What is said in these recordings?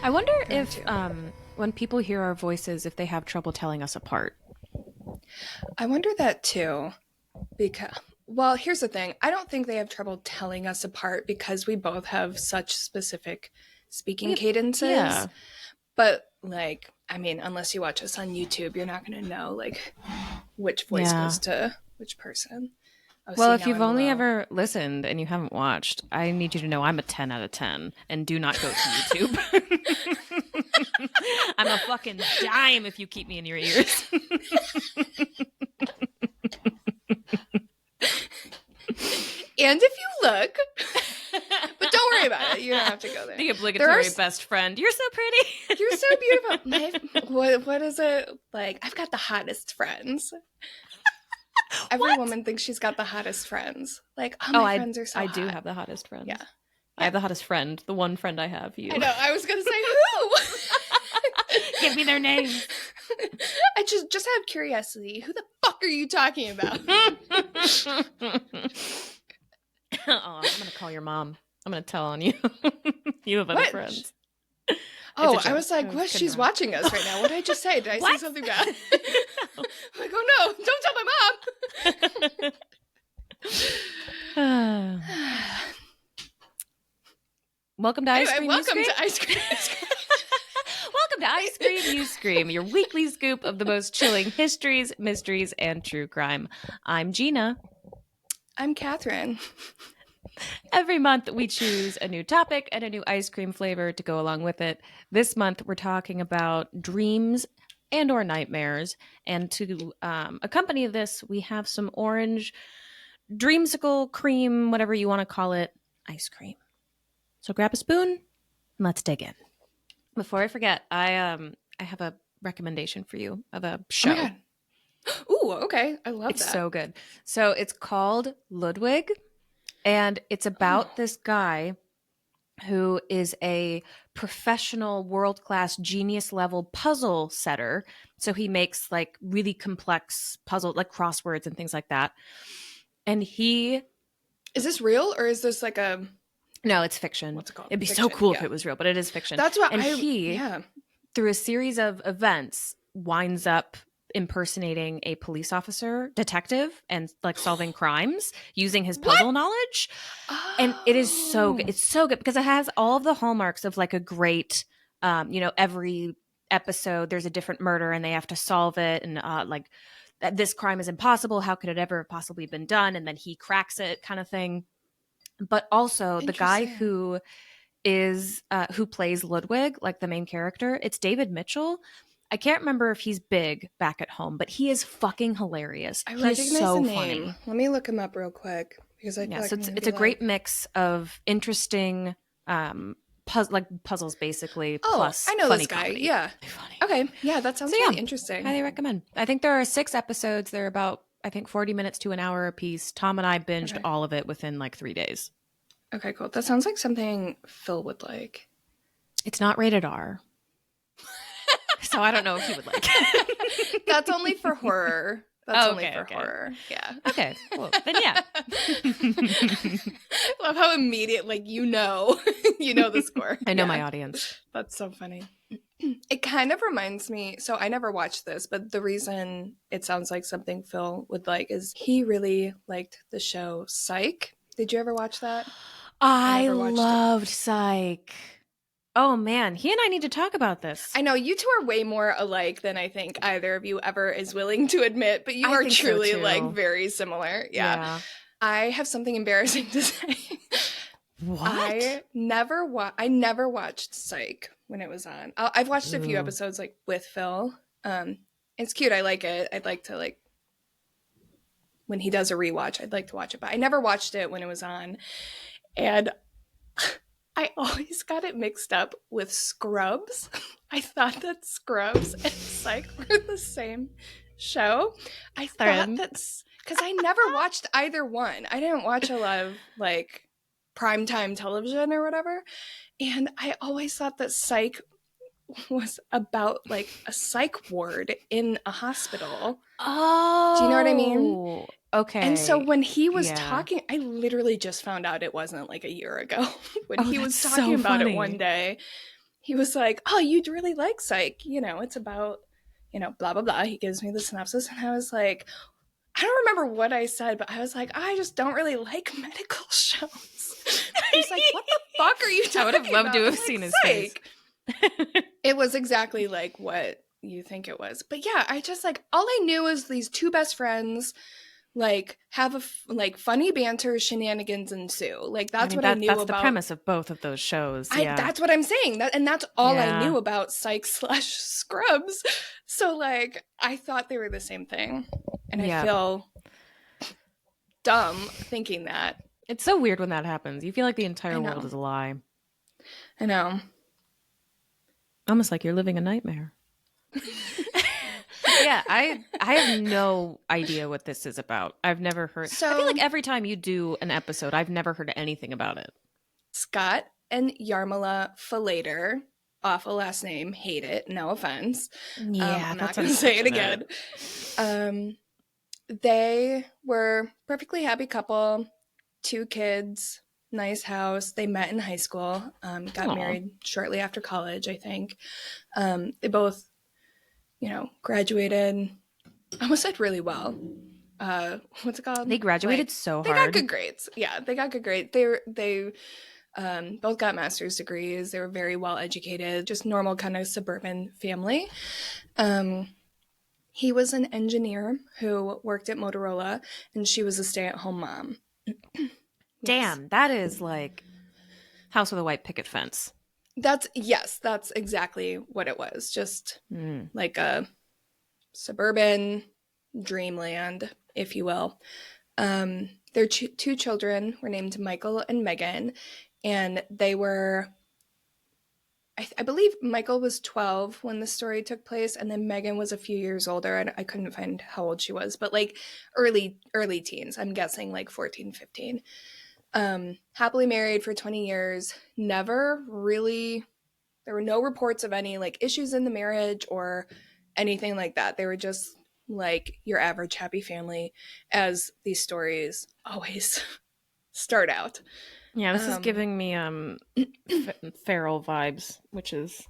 I wonder going if to. when people hear our voices, if they have trouble telling us apart. I wonder that too. Because, well, here's the thing. I don't think they have trouble telling us apart because we both have such specific speaking cadences. Yeah. But, like, I mean, unless you watch us on YouTube, you're not going to know, like, which voice goes to which person. Oh, Well, see, if now you've I'm only low. ever listened and you haven't watched, I need you to know I'm a 10 out of 10 and do not go to YouTube. I'm a fucking dime if you keep me in your ears. And if you look, but don't worry about it. You don't have to go there. The obligatory best friend. You're so pretty. You're so beautiful. What is it? Like, I've got the hottest friends. Every woman thinks she's got the hottest friends. Like, my friends are so hot. I do have the hottest friends. Yeah. I have the hottest friend. The one friend I have, you. I know. I was going to say who? Give me their names. I just out of curiosity, who the fuck are you talking about? I'm going to call your mom. I'm going to tell on you. You have other friends. Oh, I was like, what? She's watching us right now. What did I just say? Did I say something bad? I'm like, oh no, don't tell my mom. Welcome to Ice Cream. Welcome to Ice Cream. Welcome to Ice Cream You Scream, your weekly scoop of the most chilling histories, mysteries, and true crime. I'm Gina. I'm Kathryn. Every month we choose a new topic and a new ice cream flavor to go along with it. This month we're talking about dreams and or nightmares. And to accompany this, we have some orange dreamsicle cream, whatever you want to call it, ice cream. So grab a spoon and let's dig in. Before I forget, I have a recommendation for you of a show. Oh my God. Ooh, okay. I love It's that. so good. So it's called Ludwig, and it's about this guy who is a professional, world-class, genius-level puzzle setter. So he makes like really complex puzzle, like crosswords and things like that. And he... Is this real or is this like a... No, it's fiction. What's it called? It'd be so cool if it was real, but it is fiction. That's what he, through a series of events, winds up impersonating a police officer, detective, and like solving crimes using his puzzle knowledge. Oh. And it is so good. It's so good because it has all of the hallmarks of like a great, every episode there's a different murder and they have to solve it. And like this crime is impossible. How could it ever have possibly been done? And then he cracks it kind of thing. But also the guy who plays Ludwig, like the main character, it's David Mitchell. I can't remember if he's big back at home, but he is fucking hilarious. I recognize the name. Funny. Let me look him up real quick because I feel like it's a great mix of interesting puzzles basically. Plus I know funny this guy. Comedy. Yeah. Funny. Okay. Yeah, that sounds really interesting. Highly recommend. I think there are 6 episodes. They're about 40 minutes to an hour a piece. Tom and I binged all of it within like 3 days. Okay, cool. That sounds like something Phil would like. It's not rated R. So I don't know if he would like it. That's only for horror. That's only for horror. Yeah. Okay. Well, then yeah. Love how immediate, like, you know the score. I know my audience. That's so funny. It kind of reminds me, so I never watched this, but the reason it sounds like something Phil would like is he really liked the show Psych. Did you ever watch that? I loved Psych. Oh man, he and I need to talk about this. I know you two are way more alike than I think either of you ever is willing to admit, but you are truly like very similar. Yeah. I have something embarrassing to say. What? I never watched Psych when it was on. I've watched a few episodes like with Phil. It's cute. I like it. I'd like to like when he does a rewatch, I'd like to watch it, but I never watched it when it was on. And I always got it mixed up with Scrubs. I thought that Scrubs and Psych were the same show. I thought that's because I never watched either one. I didn't watch a lot of like primetime television or whatever. And I always thought that Psych was about like a psych ward in a hospital. Oh. Do you know what I mean? Okay. And so when he was talking, I literally just found out it wasn't like a year ago. When he was talking about it one day, he was like, oh, you'd really like Psych. You know, it's about, you know, blah, blah, blah. He gives me the synopsis. And I was like, I don't remember what I said, but I was like, I just don't really like medical shows. He's like, what the fuck are you talking about? I would have loved to have like, seen his Psych. face. It was exactly like what you think it was. But yeah, I just like, all I knew was these two best friends like have a like funny banter, shenanigans ensue. Like that's what I knew that's about. the premise of both of those shows. Yeah, that's what I'm saying. And that's all I Yeah. knew about Psych / Scrubs. So like I thought they were the same thing, and I feel dumb thinking that. It's so weird when that happens. You feel like the entire world is a lie. I know. Almost like you're living a nightmare. Yeah, I have no idea what this is about. I've never heard. I feel like every time you do an episode, I've never heard anything about it. Scott and Yarmila Falater, awful last name, hate it, no offense. Yeah, I'm not going to say it again. They were perfectly happy couple, 2 kids, nice house. They met in high school, got married shortly after college, I think. They both, you know, graduated. I almost said really well. What's it called? They graduated so hard. They got good grades. Yeah, they got good grades. They both got master's degrees. They were very well educated, just normal kind of suburban family. He was an engineer who worked at Motorola, and she was a stay-at-home mom. Damn, that is like House with a White Picket Fence. That's exactly what it was. Just like a suburban dreamland, if you will. Their 2 children were named Michael and Megan, and they were, I believe Michael was 12 when the story took place, and then Megan was a few years older, and I couldn't find how old she was, but like early teens. I'm guessing like 14, 15. Happily married for 20 years. Never really, there were no reports of any like issues in the marriage or anything like that. They were just like your average happy family, as these stories always start out. Yeah, this is giving me feral vibes, which is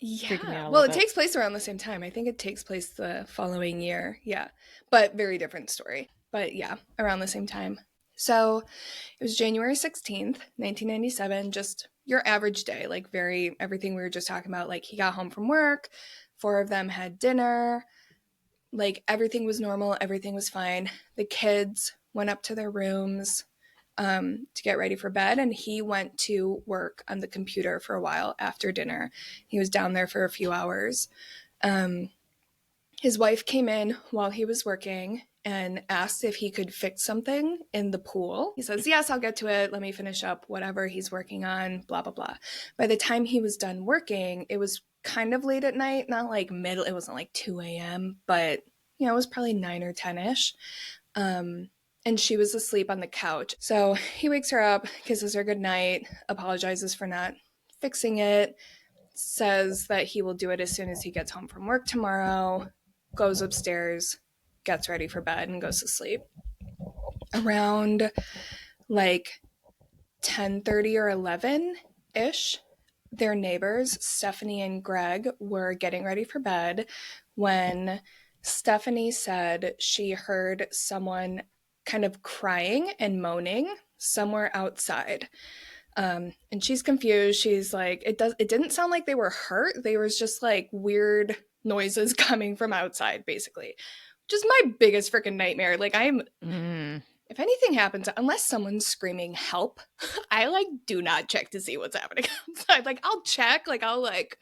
freaking me out a little bit. It takes place around the same time. I think it takes place the following year. Yeah, but very different story. But yeah, around the same time. So it was January 16th, 1997, just your average day, like everything we were just talking about. Like he got home from work, 4 of them had dinner, like everything was normal, everything was fine. The kids went up to their rooms to get ready for bed, and he went to work on the computer for a while after dinner. He was down there for a few hours. His wife came in while he was working and asked if he could fix something in the pool. He says, yes, I'll get to it. Let me finish up whatever he's working on, blah, blah, blah. By the time he was done working, it was kind of late at night, not like middle, it wasn't like 2 a.m., but you know, it was probably 9 or 10-ish. And she was asleep on the couch. So he wakes her up, kisses her goodnight, apologizes for not fixing it, says that he will do it as soon as he gets home from work tomorrow, goes upstairs, gets ready for bed, and goes to sleep. Around like 10:30 or 11-ish, their neighbors, Stephanie and Greg, were getting ready for bed when Stephanie said she heard someone kind of crying and moaning somewhere outside. And she's confused. She's like, it didn't sound like they were hurt. They was just like weird noises coming from outside, basically. Which is my biggest freaking nightmare. Like if anything happens, unless someone's screaming help, I like do not check to see what's happening outside. Like I'll check, like I'll like,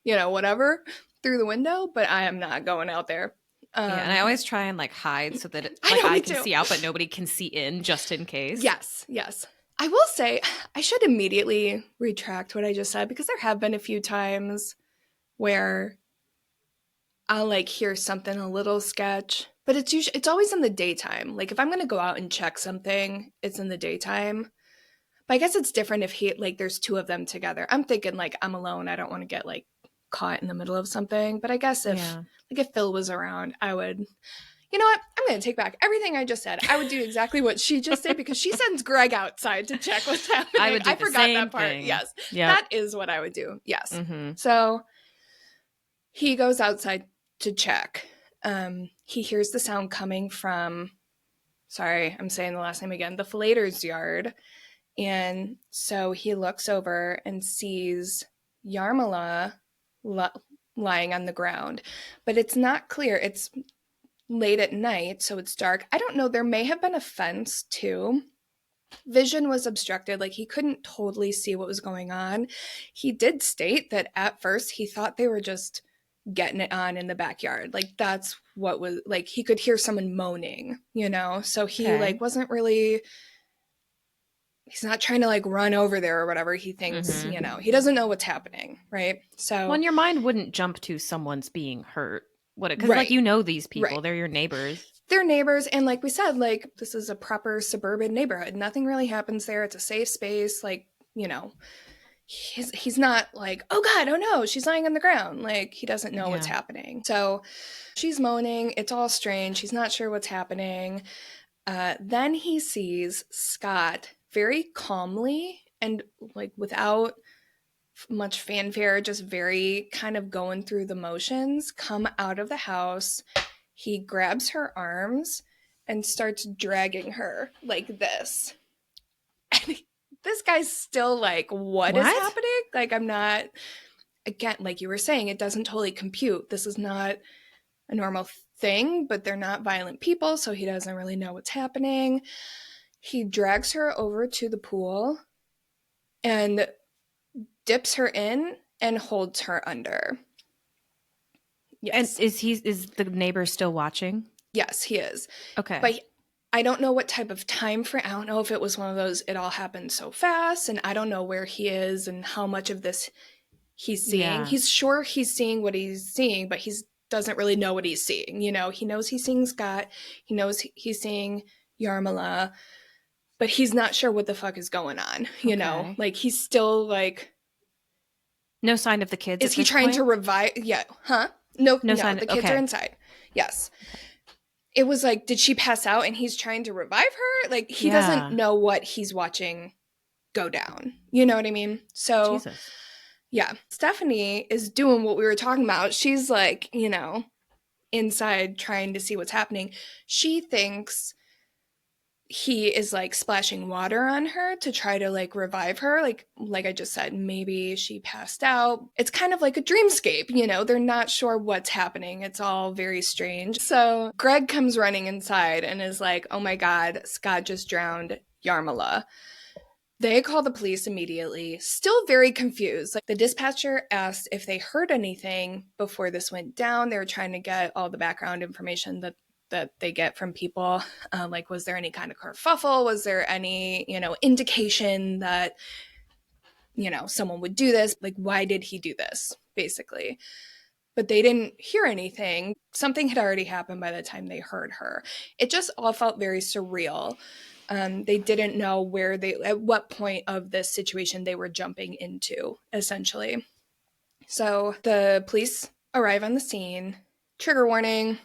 you know, whatever through the window, but I am not going out there. Yeah, and I always try and like hide so that I can see out, but nobody can see in, just in case. Yes. I will say I should immediately retract what I just said, because there have been a few times where I'll like hear something a little sketch, but it's always in the daytime. Like if I'm going to go out and check something, it's in the daytime. But I guess it's different if there's 2 of them together. I'm thinking like I'm alone. I don't want to get like caught in the middle of something. But I guess if Phil was around, I would, You know what? I'm going to take back everything I just said. I would do exactly what she just did because she sends Greg outside to check what's happening. I would do the forgot same that part. thing. Yes. Yep. That is what I would do. Yes. Mm-hmm. So he goes outside to check. He hears the sound coming from, sorry, I'm saying the last name again, the Falater's yard. And so he looks over and sees Yarmila lying on the ground. But it's not clear. It's late at night, so it's dark. I don't know. There may have been a fence too. Vision was obstructed. Like, he couldn't totally see what was going on. He did state that at first he thought they were just getting it on in the backyard. Like, that's what was, like, he could hear someone moaning, you know? So he, like, wasn't really, he's not trying to, like, run over there or whatever. He thinks, you know, he doesn't know what's happening, right? So. Well, your mind wouldn't jump to someone's being hurt, would it? Because, like, you know these people. Right. They're your neighbors. They're neighbors, and like we said, like, this is a proper suburban neighborhood. Nothing really happens there. It's a safe space. Like, you know, he's not like, oh God, oh no, she's lying on the ground. Like, he doesn't know what's happening. So she's moaning. It's all strange. He's not sure what's happening. Then he sees Scott very calmly and, like, without much fanfare, just very kind of going through the motions, come out of the house. He grabs her arms and starts dragging her like this. And this guy's still like, what is happening? Like, I'm not, again, like you were saying, it doesn't totally compute. This is not a normal thing, but they're not violent people, so he doesn't really know what's happening. He drags her over to the pool and dips her in and holds her under. Yes. And is the neighbor still watching? Yes, he is. Okay. But I don't know what type of time frame. I don't know if it was one of those, it all happened so fast, and I don't know where he is and how much of this he's seeing. Yeah. He's sure he's seeing what he's seeing, but he doesn't really know what he's seeing. You know, he knows he's seeing Scott. He knows he's seeing Yarmila, but he's not sure what the fuck is going on. You know, like, he's still like, no sign of the kids. Is he trying to revive? Yeah. Huh? No sign. The kids are inside. Yes. It was like, did she pass out and he's trying to revive her? Like, he doesn't know what he's watching go down. You know what I mean? So, Jesus. Yeah. Stephanie is doing what we were talking about. She's like, you know, inside trying to see what's happening. She thinks he is like splashing water on her to try to like revive her. Like I just said, maybe she passed out. It's kind of like a dreamscape, you know, they're not sure what's happening. It's all very strange. So Greg comes running inside and is like, oh my God, Scott just drowned Yarmila. They call the police immediately, still very confused. Like, the dispatcher asked if they heard anything before this went down. They were trying to get all the background information that they get from people. Like, was there any kind of kerfuffle? Was there any, you know, indication that, you know, someone would do this? Like, why did he do this, basically? But they didn't hear anything. Something had already happened by the time they heard her. It just all felt very surreal. They didn't know at what point of this situation they were jumping into, essentially. So the police arrive on the scene. Trigger warning.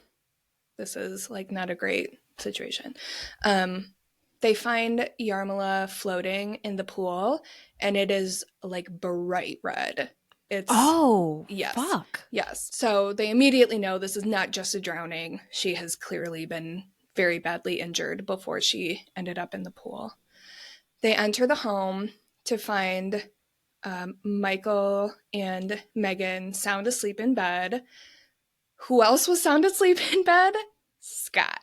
This is, like, not a great situation. They find Yarmila floating in the pool, and it is, like, bright red. It's fuck. Yes. So they immediately know this is not just a drowning. She has clearly been very badly injured before she ended up in the pool. They enter the home to find Michael and Megan sound asleep in bed. Who else was sound asleep in bed? Scott.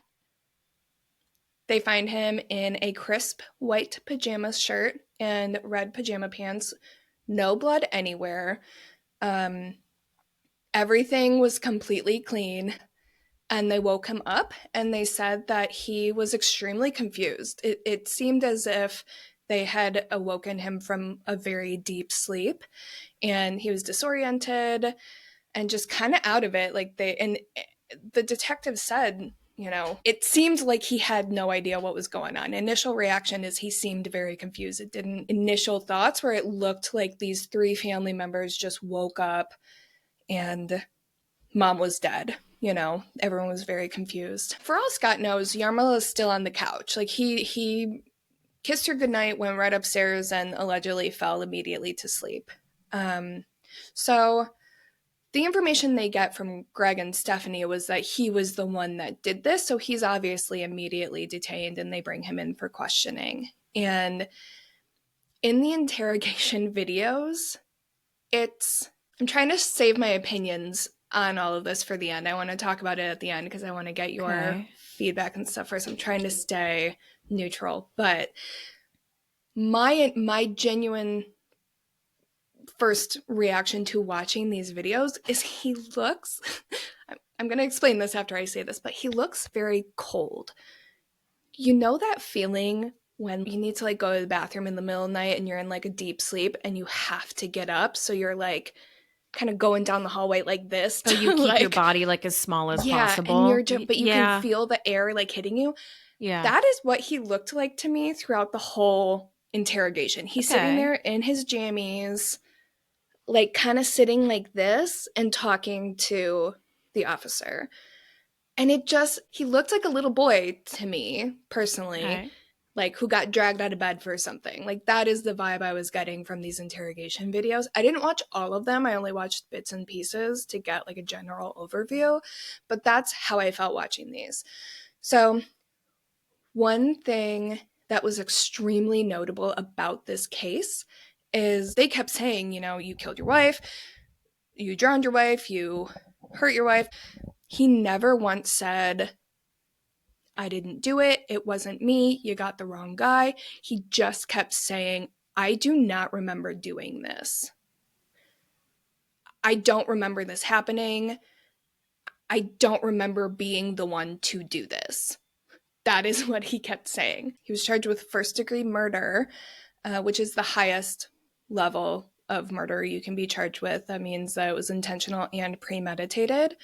They find him in a crisp white pajama shirt and red pajama pants. No blood anywhere. Everything was completely clean. And they woke him up and they said that he was extremely confused. It seemed as if they had awoken him from a very deep sleep, and he was disoriented and just kind of out of it. Like, the detective said, you know, it seemed like he had no idea what was going on. Initial reaction is he seemed very confused. It didn't. Initial thoughts where it looked like these 3 family members just woke up and mom was dead. you know, everyone was very confused. For all Scott knows, Yarmila is still on the couch. Like, he kissed her goodnight, went right upstairs, and allegedly fell immediately to sleep. So the information they get from Greg and Stephanie was that he was the one that did this, so he's obviously immediately detained, and they bring him in for questioning. And in the interrogation videos, I'm trying to save my opinions on all of this for the end. I want to talk about it at the end because I want to get your feedback and stuff first. I'm trying to stay neutral, but my genuine first reaction to watching these videos is he looks I'm going to explain this after I say this, but he looks very cold. You know that feeling when you need to like go to the bathroom in the middle of the night and you're in like a deep sleep and you have to get up, so you're like kind of going down the hallway like this. So you keep like, your body like as small as possible. And you're just, but you can feel the air like hitting you. Yeah. That is what he looked like to me throughout the whole interrogation. He's sitting there in his jammies, like kind of sitting like this and talking to the officer. And he looked like a little boy to me, personally, like who got dragged out of bed for something. Like that is the vibe I was getting from these interrogation videos. I didn't watch all of them. I only watched bits and pieces to get like a general overview, but that's how I felt watching these. So one thing that was extremely notable about this case is they kept saying, you know, you killed your wife, you drowned your wife, you hurt your wife. He never once said, I didn't do it, it wasn't me, you got the wrong guy. He just kept saying, I do not remember doing this. I don't remember this happening. I don't remember being the one to do this. That is what he kept saying. He was charged with first-degree murder, which is the highest level of murder you can be charged with. That means that it was intentional and premeditated.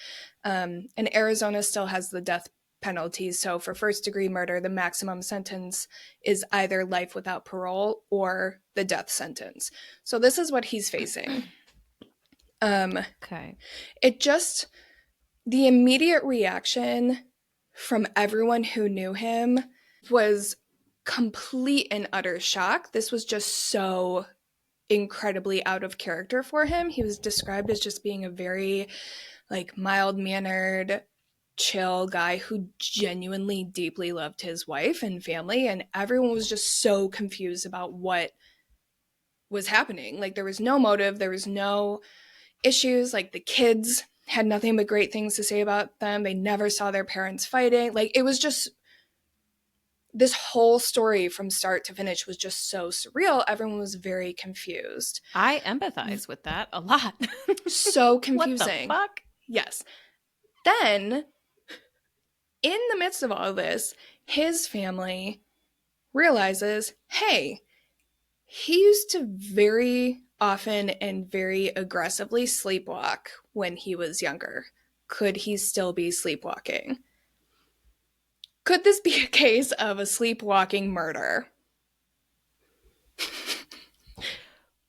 And Arizona still has the death penalty. So for first-degree murder, the maximum sentence is either life without parole or the death sentence. So this is what he's facing. The immediate reaction from everyone who knew him was complete and utter shock. This was just so incredibly out of character for him. He was described as just being a very like mild-mannered, chill guy who genuinely deeply loved his wife and family, and everyone was just so confused about what was happening. Like there was no motive, there was no issues. Like the kids had nothing but great things to say about them. They never saw their parents fighting. Like it was just, this whole story from start to finish was just so surreal. Everyone was very confused. I empathize with that a lot. So confusing. What the fuck? Yes. Then, in the midst of all of this, his family realizes, hey, he used to very often and very aggressively sleepwalk when he was younger. Could he still be sleepwalking? Could this be a case of a sleepwalking murder?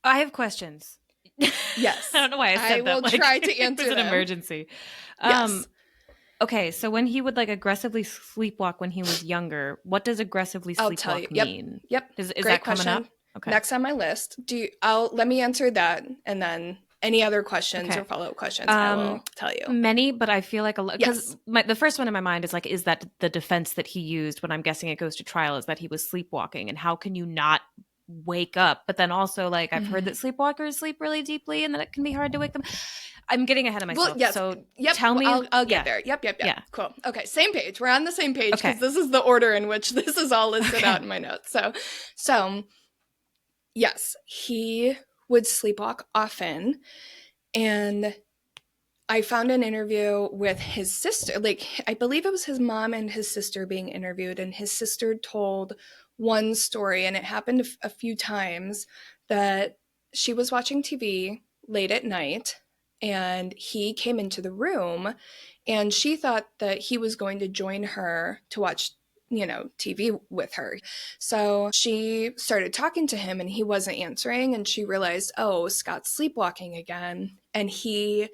I have questions. Yes. I don't know why I said that. I will try to answer them. It's an emergency. Yes. Okay, so when he would like aggressively sleepwalk when he was younger, what does aggressively sleepwalk mean? Yep. Is Great that question. coming up? Okay. Next on my list. Let me answer that, and then any other questions or follow-up questions, I will tell you. Many, but I feel like a lot, because the first one in my mind is like, is that the defense that he used when I'm guessing it goes to trial is that he was sleepwalking, and how can you not wake up? But then also like I've heard that sleepwalkers sleep really deeply and that it can be hard to wake them. I'm getting ahead of myself. Well, yes. So tell me. I'll get there. Yep. Yeah. Cool. Okay. Same page. We're on the same page because this is the order in which this is all listed out in my notes. So yes, he would sleepwalk often. And I found an interview with his sister. Like, I believe it was his mom and his sister being interviewed. And his sister told one story, and it happened a few times, that she was watching TV late at night and he came into the room and she thought that he was going to join her to watch, TV with her. So she started talking to him and he wasn't answering, and she realized, oh, Scott's sleepwalking again. And he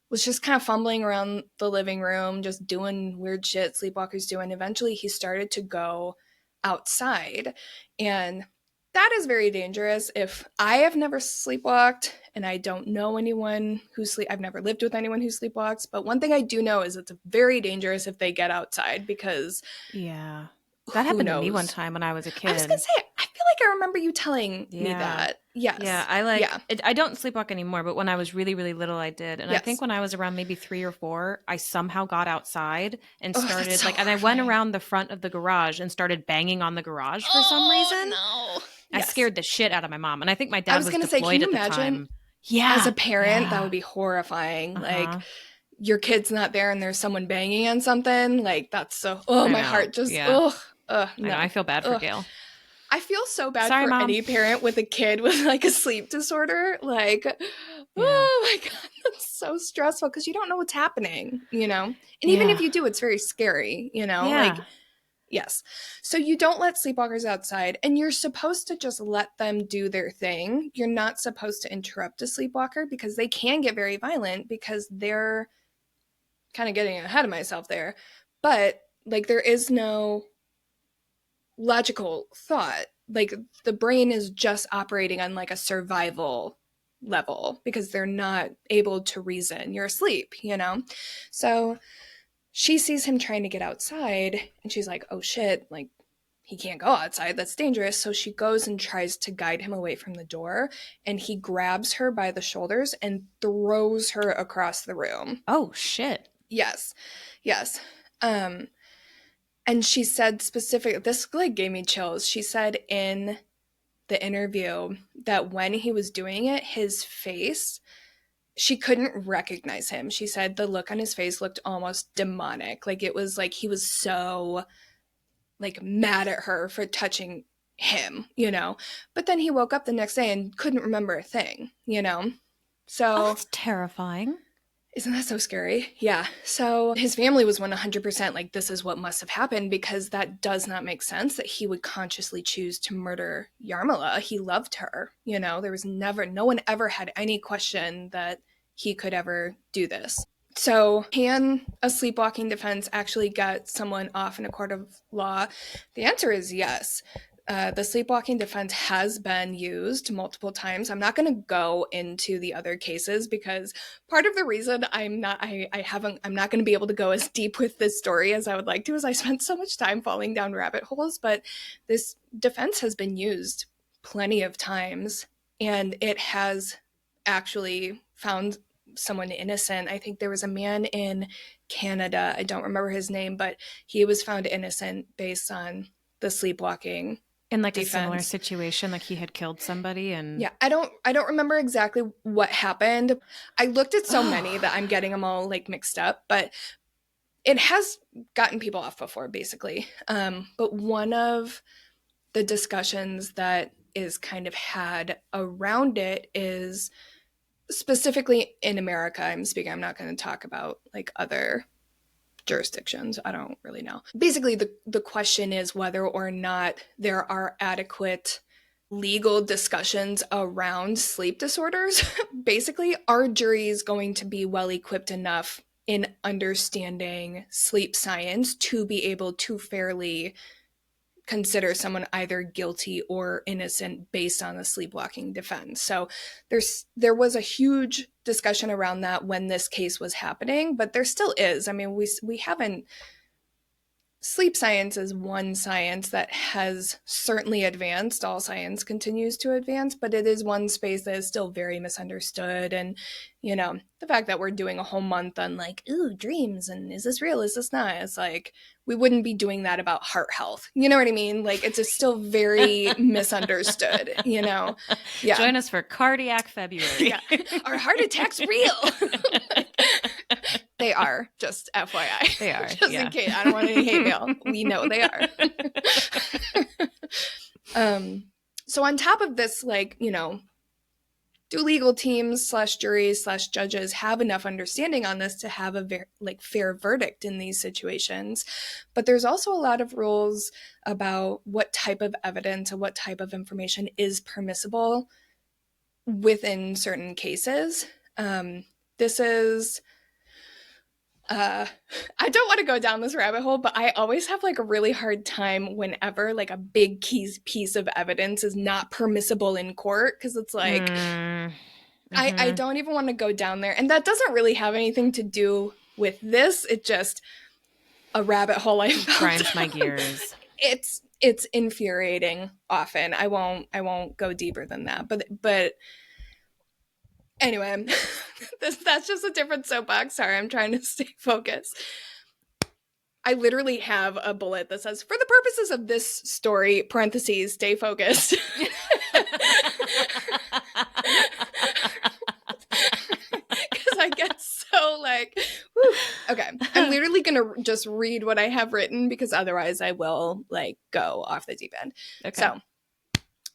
was just kind of fumbling around the living room, just doing weird shit sleepwalkers do. And eventually he started to go outside. And that is very dangerous. If I have never sleepwalked and I don't know anyone who I've never lived with anyone who sleepwalks, but one thing I do know is it's very dangerous if they get outside, because yeah, that happened knows? to me one time when I was a kid. I was gonna say, I feel like I remember you telling me that. Yes. Yeah, I don't sleepwalk anymore, but when I was really, really little, I did. And I think when I was around maybe 3 or 4, I somehow got outside and started and I went around the front of the garage and started banging on the garage for some reason. No. I scared the shit out of my mom. And I think my dad I was gonna say, can you imagine? Yeah. As a parent, that would be horrifying. Like, your kid's not there and there's someone banging on something. Like, that's so, my heart just, no. I know, I feel bad for Gail. I feel so bad for Mom. Any parent with a kid with like a sleep disorder. Like, oh my God, that's so stressful because you don't know what's happening, you know? And even if you do, it's very scary, you know? Yeah. Like, yes. So you don't let sleepwalkers outside, and you're supposed to just let them do their thing. You're not supposed to interrupt a sleepwalker because they can get very violent, because they're kind of getting ahead of myself there. But like, there is no logical thought. Like, the brain is just operating on like a survival level because they're not able to reason. You're asleep, you know? So she sees him trying to get outside and she's like, oh shit, like, he can't go outside. That's dangerous. So she goes and tries to guide him away from the door, and he grabs her by the shoulders and throws her across the room. Oh shit. Yes. Yes. And she said specifically, this like gave me chills. She said in the interview that when he was doing it, his face, she couldn't recognize him. She said the look on his face looked almost demonic. Like, it was like he was so like mad at her for touching him, you know? But then he woke up the next day and couldn't remember a thing, you know? So that's terrifying. Isn't that so scary? Yeah. So his family was 100% like, this is what must have happened, because that does not make sense that he would consciously choose to murder Yarmila. He loved her. You know, there was no one ever had any question that he could ever do this. So can a sleepwalking defense actually get someone off in a court of law? The answer is yes. The sleepwalking defense has been used multiple times. I'm not going to go into the other cases because part of the reason I'm not going to be able to go as deep with this story as I would like to is I spent so much time falling down rabbit holes. But this defense has been used plenty of times, and it has actually found someone innocent. I think there was a man in Canada, I don't remember his name, but he was found innocent based on the sleepwalking in like defense. A similar situation, like he had killed somebody. And yeah, I don't remember exactly what happened. I looked at so many that I'm getting them all like mixed up, but it has gotten people off before, basically. But one of the discussions that is kind of had around it is specifically in America. I'm not going to talk about like other jurisdictions. I don't really know. Basically, the question is whether or not there are adequate legal discussions around sleep disorders. Basically, are juries going to be well equipped enough in understanding sleep science to be able to fairly consider someone either guilty or innocent based on the sleepwalking defense? So there was a huge discussion around that when this case was happening, but there still is. I mean, we haven't. Sleep science is one science that has certainly advanced. All science continues to advance, but it is one space that is still very misunderstood. And, you know, the fact that we're doing a whole month on like, ooh, dreams, and is this real? Is this not? It's like, we wouldn't be doing that about heart health. You know what I mean? Like, it's just still very misunderstood, you know? Yeah. Join us for Cardiac February. Yeah. Are heart attacks real? They are, just FYI. They are. Just in case. I don't want any hate mail. We know they are. So on top of this, like, you know, do legal teams / juries / judges have enough understanding on this to have a fair verdict in these situations? But there's also a lot of rules about what type of evidence and what type of information is permissible within certain cases. This is I don't want to go down this rabbit hole, but I always have like a really hard time whenever like a big piece of evidence is not permissible in court, because it's like I don't even want to go down there. And that doesn't really have anything to do with this. It just a rabbit hole I fell grinds down. my gears. It's infuriating often. I won't go deeper than that. But anyway, that's just a different soapbox. Sorry, I'm trying to stay focused. I literally have a bullet that says, for the purposes of this story, parentheses, stay focused. Because I get so like, whew. Okay, I'm literally going to just read what I have written, because otherwise I will like go off the deep end. Okay. So,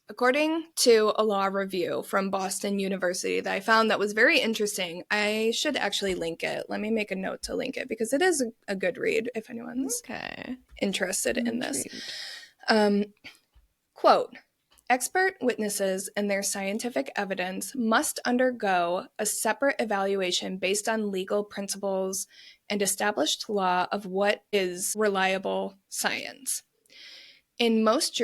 according to a law review from Boston University that I found that was very interesting, I should actually link it. Let me make a note to link it, because it is a good read if anyone's interested in this. Quote, expert witnesses and their scientific evidence must undergo a separate evaluation based on legal principles and established law of what is reliable science. In most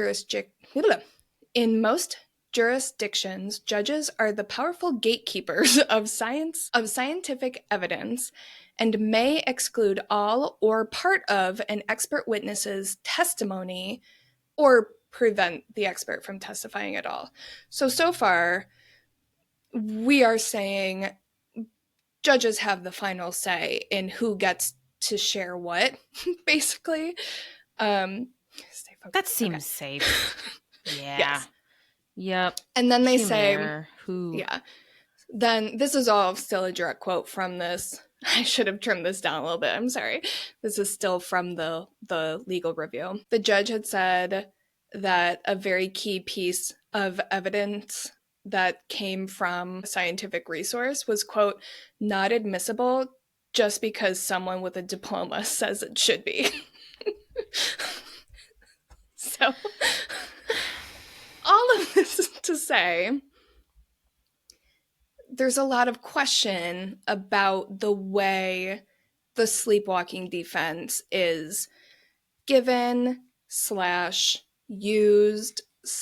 jurisdictions, judges are the powerful gatekeepers of scientific evidence, and may exclude all or part of an expert witness's testimony or prevent the expert from testifying at all. So far, we are saying judges have the final say in who gets to share what, basically. That seems safe. Yeah. Yes. Yep. And then they say, who? Yeah. Then this is all still a direct quote from this. I should have trimmed this down a little bit. I'm sorry. This is still from the legal review. The judge had said that a very key piece of evidence that came from a scientific resource was, quote, not admissible just because someone with a diploma says it should be. So, all of this is to say, there's a lot of question about the way the sleepwalking defense is given / used /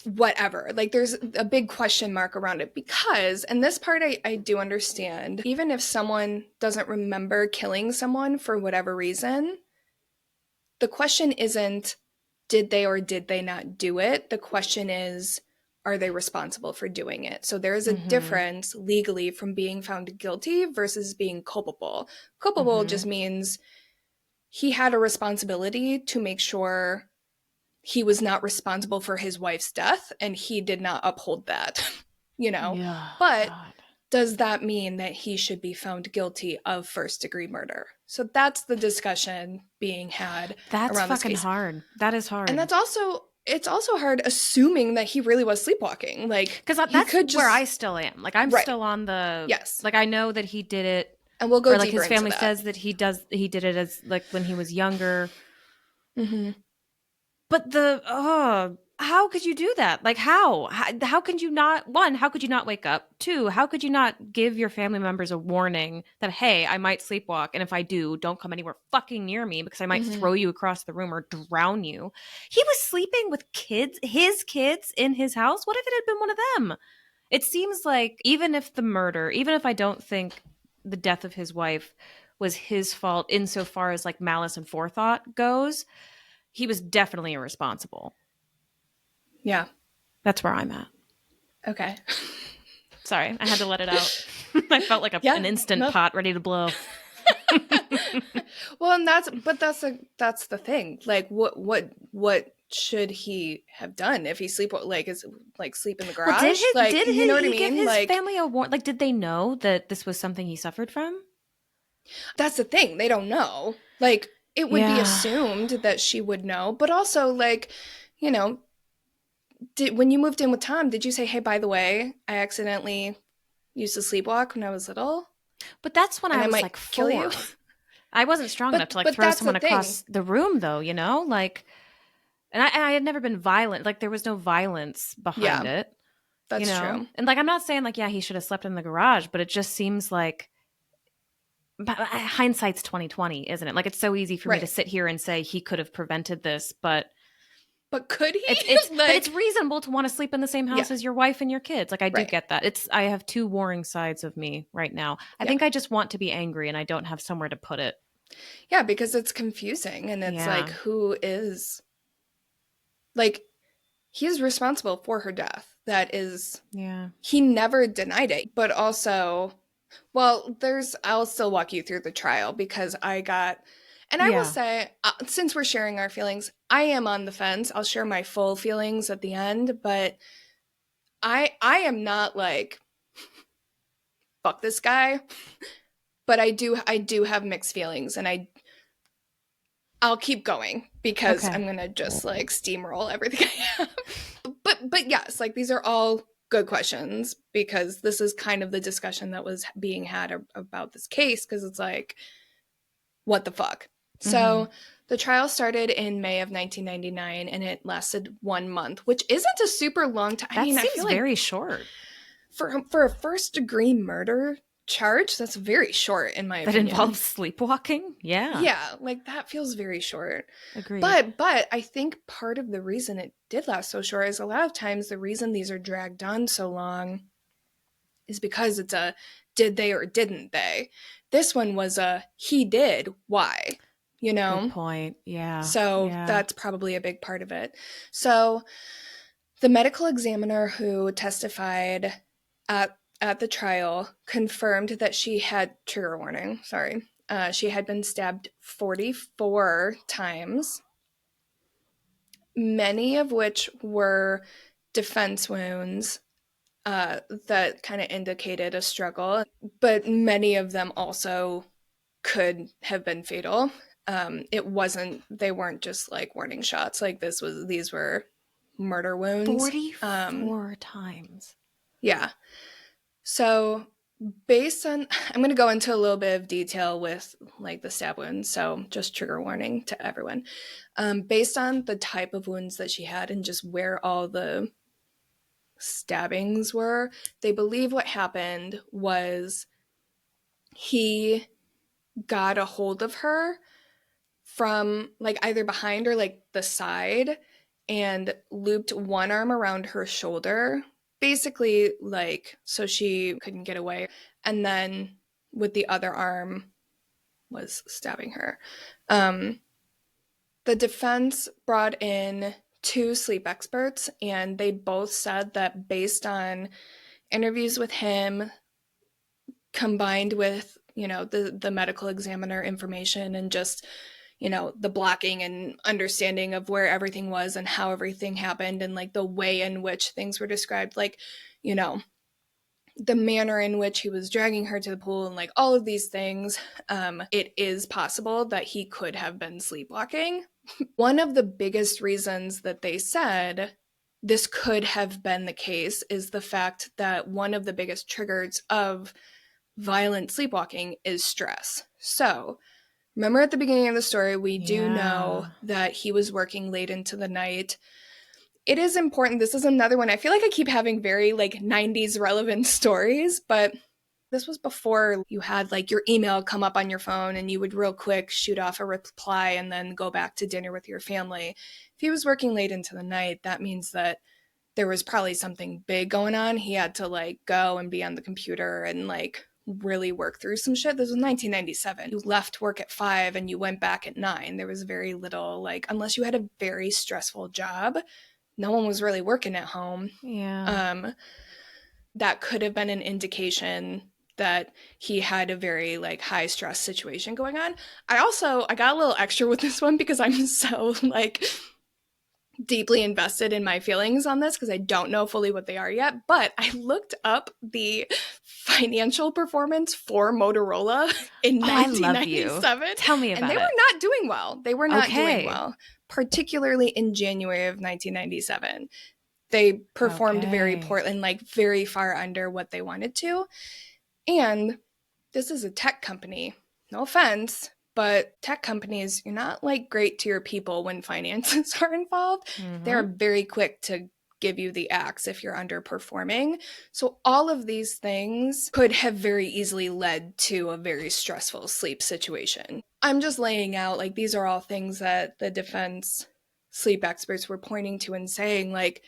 whatever. Like, there's a big question mark around it, because, and this part I do understand, even if someone doesn't remember killing someone for whatever reason, the question isn't did they or did they not do it. The question is, are they responsible for doing it? So there is a difference legally from being found guilty versus being culpable. Culpable just means he had a responsibility to make sure he was not responsible for his wife's death, and he did not uphold that, you know? Yeah, but God. Does that mean that he should be found guilty of first-degree murder? So that's the discussion being had. That's around fucking this case. Hard. That is hard. And it's also hard assuming that he really was sleepwalking. Like, because that's where I still am. Like, I'm still on the Like, I know that he did it, and we'll go or like deeper his family into that. says that he did it as like when he was younger. But how could you do that? Like, how could you not, one, how could you not wake up? Two, how could you not give your family members a warning that, hey, I might sleepwalk, and if I do, don't come anywhere fucking near me, because I might throw you across the room or drown you. He was sleeping with his kids in his house. What if it had been one of them? It seems like even if I don't think the death of his wife was his fault insofar as like malice and forethought goes, he was definitely irresponsible. Yeah. That's where I'm at. Okay. Sorry, I had to let it out. I felt like an instant pot ready to blow. Well, and that's the thing. Like, what should he have done if he sleep in the garage? Well, did you know what I mean? Give his family a warning? Like, did they know that this was something he suffered from? That's the thing. They don't know. Like, it would be assumed that she would know, but also, like, you know, when you moved in with Tom, did you say, hey, by the way, I accidentally used to sleepwalk when I was little? But that's when I was like 4. You? I wasn't strong enough to like throw someone across the room, though, you know? Like, and I had never been violent. Like, there was no violence behind it. That's true. And like, I'm not saying like, he should have slept in the garage, but it just seems like but hindsight's 2020, isn't it? Like, it's so easy for me to sit here and say he could have prevented this, but could he? But it's reasonable to want to sleep in the same house as your wife and your kids. Like, I do get that. I have two warring sides of me right now. I think I just want to be angry and I don't have somewhere to put it. Yeah, because it's confusing, and it's like, who is, like, he is responsible for her death. That is, he never denied it, but also, well, I'll still walk you through the trial because I will say, since we're sharing our feelings, I am on the fence. I'll share my full feelings at the end, but I am not like, fuck this guy, but I do have mixed feelings, and I'll keep going because I'm gonna just like steamroll everything I have. But yes, like, these are all good questions because this is kind of the discussion that was being had about this case, because it's like, what the fuck? So the trial started in May of 1999 and it lasted 1 month, which isn't a super long time. That seems very short. For a first-degree murder charge, that's very short in my opinion. That involves sleepwalking? Yeah, like, that feels very short. Agreed. But I think part of the reason it did last so short is a lot of times the reason these are dragged on so long is because it's a did they or didn't they. This one was a he did, why? You know? Good point. Yeah. So that's probably a big part of it. So the medical examiner who testified at the trial confirmed that she had, trigger warning, sorry, she had been stabbed 44 times, many of which were defense wounds that kind of indicated a struggle, but many of them also could have been fatal. They weren't just like warning shots. Like, these were murder wounds. 44 times. Yeah. So I'm going to go into a little bit of detail with like the stab wounds. So just trigger warning to everyone. Based on the type of wounds that she had and just where all the stabbings were, they believe what happened was he got a hold of her from like either behind or like the side and looped one arm around her shoulder, basically like so she couldn't get away, and then with the other arm was stabbing her. The defense brought in 2 sleep experts, and they both said that based on interviews with him combined with, you know, the medical examiner information and just, you know, the blocking and understanding of where everything was and how everything happened and like the way in which things were described, like, you know, the manner in which he was dragging her to the pool and like all of these things, it is possible that he could have been sleepwalking. One of the biggest reasons that they said this could have been the case is the fact that one of the biggest triggers of violent sleepwalking is stress. So remember at the beginning of the story, we do know that he was working late into the night. It is important. This is another one. I feel like I keep having very like 90s relevant stories, but this was before you had like your email come up on your phone and you would real quick shoot off a reply and then go back to dinner with your family. If he was working late into the night, that means that there was probably something big going on. He had to like go and be on the computer and like really work through some shit. This was 1997. You left work at 5 and you went back at 9. There was very little, like, unless you had a very stressful job, no one was really working at home. Yeah. That could have been an indication that he had a very like high stress situation going on. I got a little extra with this one because I'm so like deeply invested in my feelings on this because I don't know fully what they are yet, but I looked up the financial performance for Motorola in 1997. I love you. Tell me about it. And they were not doing well. They were not doing well, particularly in January of 1997. They performed very poorly and like very far under what they wanted to. And this is a tech company. No offense, but tech companies, you're not like great to your people when finances are involved. They're very quick to give you the axe if you're underperforming. So all of these things could have very easily led to a very stressful sleep situation. I'm just laying out, like, these are all things that the defense sleep experts were pointing to and saying, like,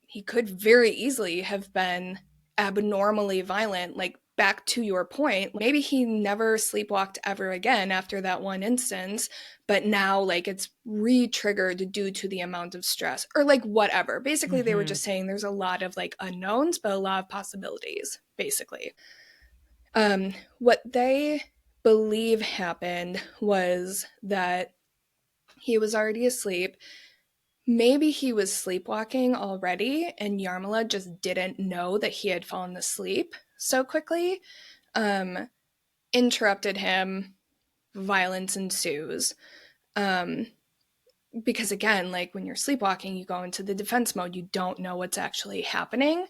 he could very easily have been abnormally violent. Like, back to your point, maybe he never sleepwalked ever again after that one instance, but now, like, it's re-triggered due to the amount of stress, or like whatever. Basically, they were just saying there's a lot of like unknowns, but a lot of possibilities, basically. What they believe happened was that he was already asleep. Maybe he was sleepwalking already, and Yarmila just didn't know that he had fallen asleep so quickly. Interrupted him, violence ensues. Because again, like, when you're sleepwalking, you go into the defense mode. You don't know what's actually happening.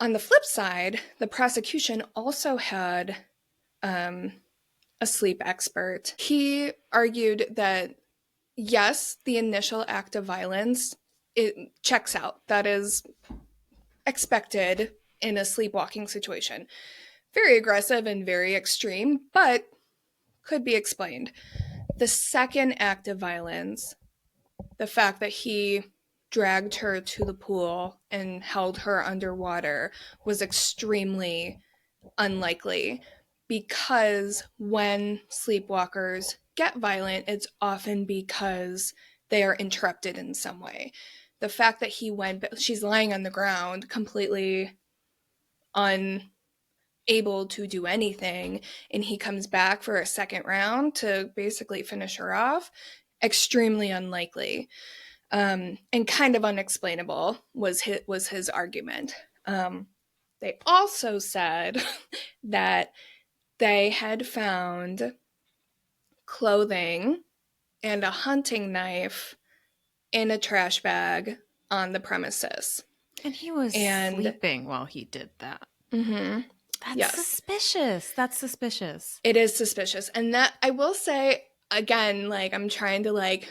On the flip side, the prosecution also had a sleep expert. He argued that yes, the initial act of violence, it checks out. That is expected in a sleepwalking situation. Very aggressive and very extreme, but could be explained. The second act of violence, the fact that he dragged her to the pool and held her underwater, was extremely unlikely, because when sleepwalkers get violent, it's often because they are interrupted in some way. The fact that she's lying on the ground completely unable to do anything, and he comes back for a second round to basically finish her off, extremely unlikely. And kind of unexplainable was his argument. They also said that they had found clothing and a hunting knife in a trash bag on the premises. And he was sleeping while he did that. Mm-hmm. That's suspicious. That's suspicious. It is suspicious. And that, I will say, again, like, I'm trying to, like,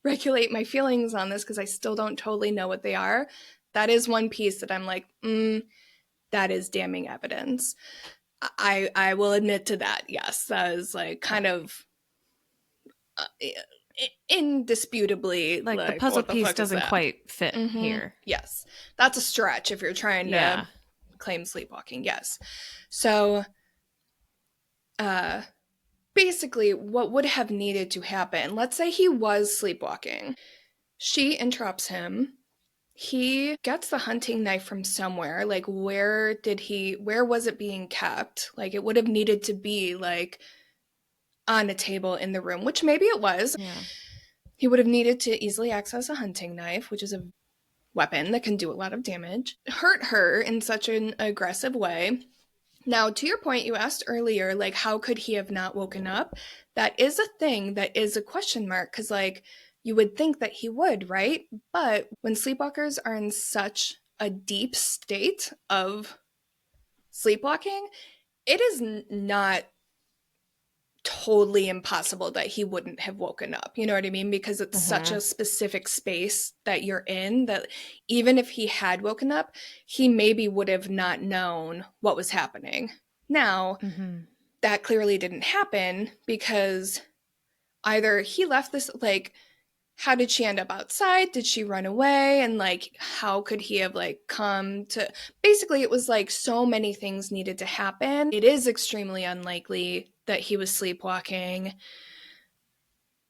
regulate my feelings on this because I still don't totally know what they are. That is one piece that I'm like, that is damning evidence. I will admit to that. Yes, that is, like, kind of indisputably, like the puzzle piece doesn't quite fit here. Yes, that's a stretch if you're trying to claim sleepwalking. Yes. So basically, what would have needed to happen, let's say he was sleepwalking. She interrupts him. He gets the hunting knife from somewhere. Like, where was it being kept? Like, it would have needed to be, like, on a table in the room, which maybe it was. Yeah. He would have needed to easily access a hunting knife, which is a weapon that can do a lot of damage, hurt her in such an aggressive way. Now, to your point, you asked earlier, like, how could he have not woken up? That is a thing that is a question mark, because, like, you would think that he would, right? But when sleepwalkers are in such a deep state of sleepwalking, it is not totally impossible that he wouldn't have woken up. You know what I mean? Because it's such a specific space that you're in, that even if he had woken up, he maybe would have not known what was happening. Now, that clearly didn't happen, because either he left this, like, how did she end up outside? Did she run away? And, like, how could he have, like, come to... Basically, it was, like, so many things needed to happen. It is extremely unlikely that he was sleepwalking.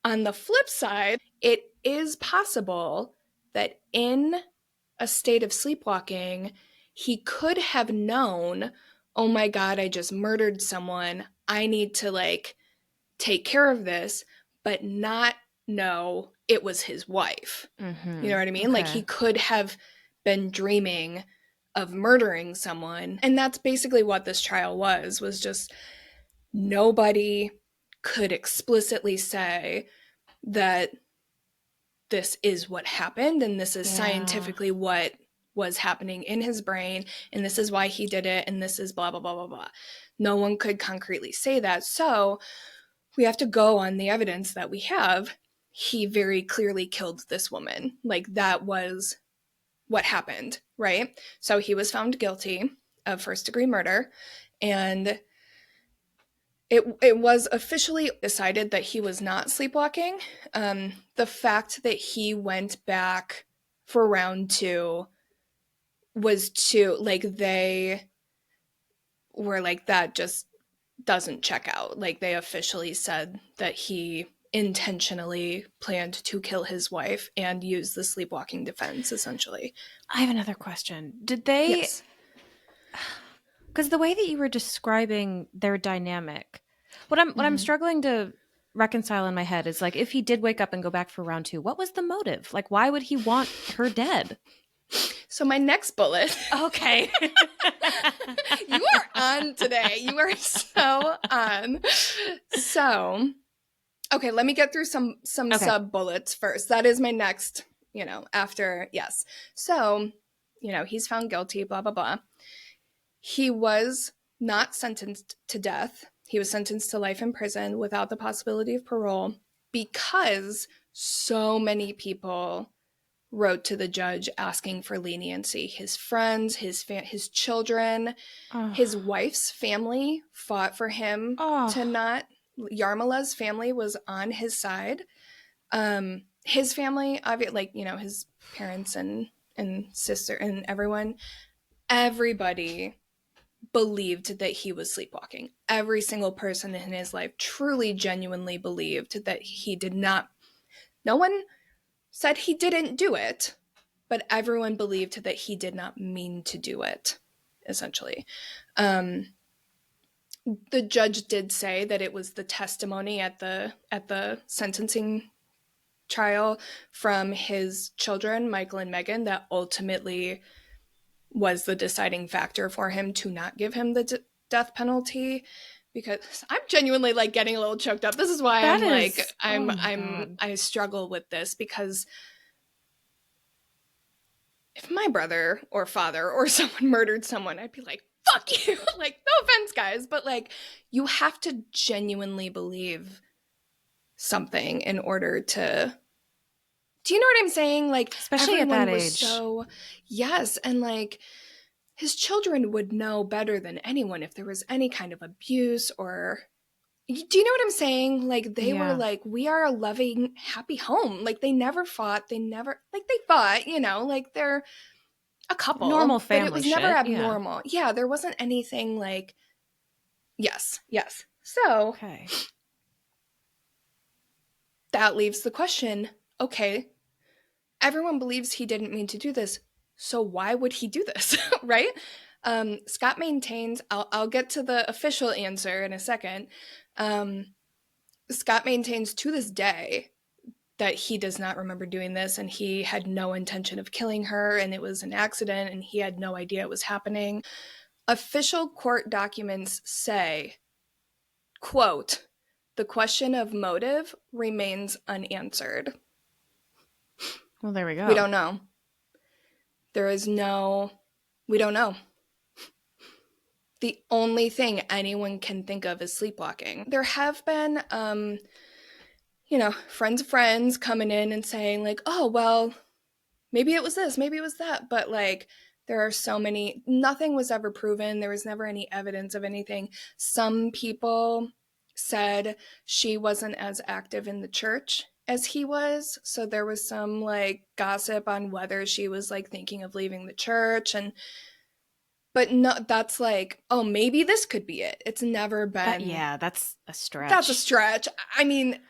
On the flip side, it is possible that in a state of sleepwalking, he could have known, oh my God, I just murdered someone. I need to, like, take care of this, but not know it was his wife. You know what I mean? Like, he could have been dreaming of murdering someone. And that's basically what this trial was just nobody could explicitly say that this is what happened, and this is scientifically what was happening in his brain, and this is why he did it, and this is blah, blah, blah, blah, blah. No one could concretely say that. So we have to go on the evidence that we have. he very clearly killed this woman. Like, that was what happened, right? So he was found guilty of first-degree murder, and it was officially decided that he was not sleepwalking. The fact that he went back for round 2 was to, like, they were like, that just doesn't check out. Like, they officially said that he intentionally planned to kill his wife and use the sleepwalking defense, essentially. I have another question. Did they... Yes. Because the way that you were describing their dynamic, what I'm struggling to reconcile in my head is, like, if he did wake up and go back for round 2, what was the motive? Like, why would he want her dead? So my next bullet. Okay. You are on today. You are so on. So, okay, let me get through some Okay. sub bullets first. That is my next, after, yes. So, he's found guilty, blah, blah, blah. He was not sentenced to death. He was sentenced to life in prison without the possibility of parole because so many people wrote to the judge asking for leniency. His friends, his children, his wife's family fought for him to not. Yarmala's family was on his side. His family, his parents and sister and everybody believed that he was sleepwalking. Every single person in his life truly, genuinely believed that he did not. No one said he didn't do it, but everyone believed that he did not mean to do it, essentially. The judge did say that it was the testimony at the sentencing trial from his children, Michael and Megan, that ultimately was the deciding factor for him to not give him the death penalty. Because I'm genuinely, like, getting a little choked up. This is why I struggle with this, because if my brother or father or someone murdered someone, I'd be like, fuck you. Like, no offense, guys, but, like, you have to genuinely believe something in order to. Do you know what I'm saying? Like, especially at that age. Yes, and, like, his children would know better than anyone if there was any kind of abuse or. Do you know what I'm saying? Like, they were like, we are a loving, happy home. Like, they never fought. They fought, like, they're a couple. Normal family but it was shit, never abnormal. Yeah, there wasn't anything like, yes. So, okay. That leaves the question, okay, everyone believes he didn't mean to do this, so why would he do this, right? Scott maintains, I'll get to the official answer in a second. Scott maintains to this day that he does not remember doing this, and he had no intention of killing her, and it was an accident, and he had no idea it was happening. Official court documents say, quote, "The question of motive remains unanswered." Well, there we go. We don't know. We don't know. The only thing anyone can think of is sleepwalking. There have been, friends of friends coming in and saying, like, oh, well, maybe it was this, maybe it was that. But, like, there are so many, nothing was ever proven. There was never any evidence of anything. Some people said she wasn't as active in the church as he was. So there was some, like, gossip on whether she was, like, thinking of leaving the church. But no, that's like, oh, maybe this could be it. It's never been. That's a stretch. That's a stretch. I mean,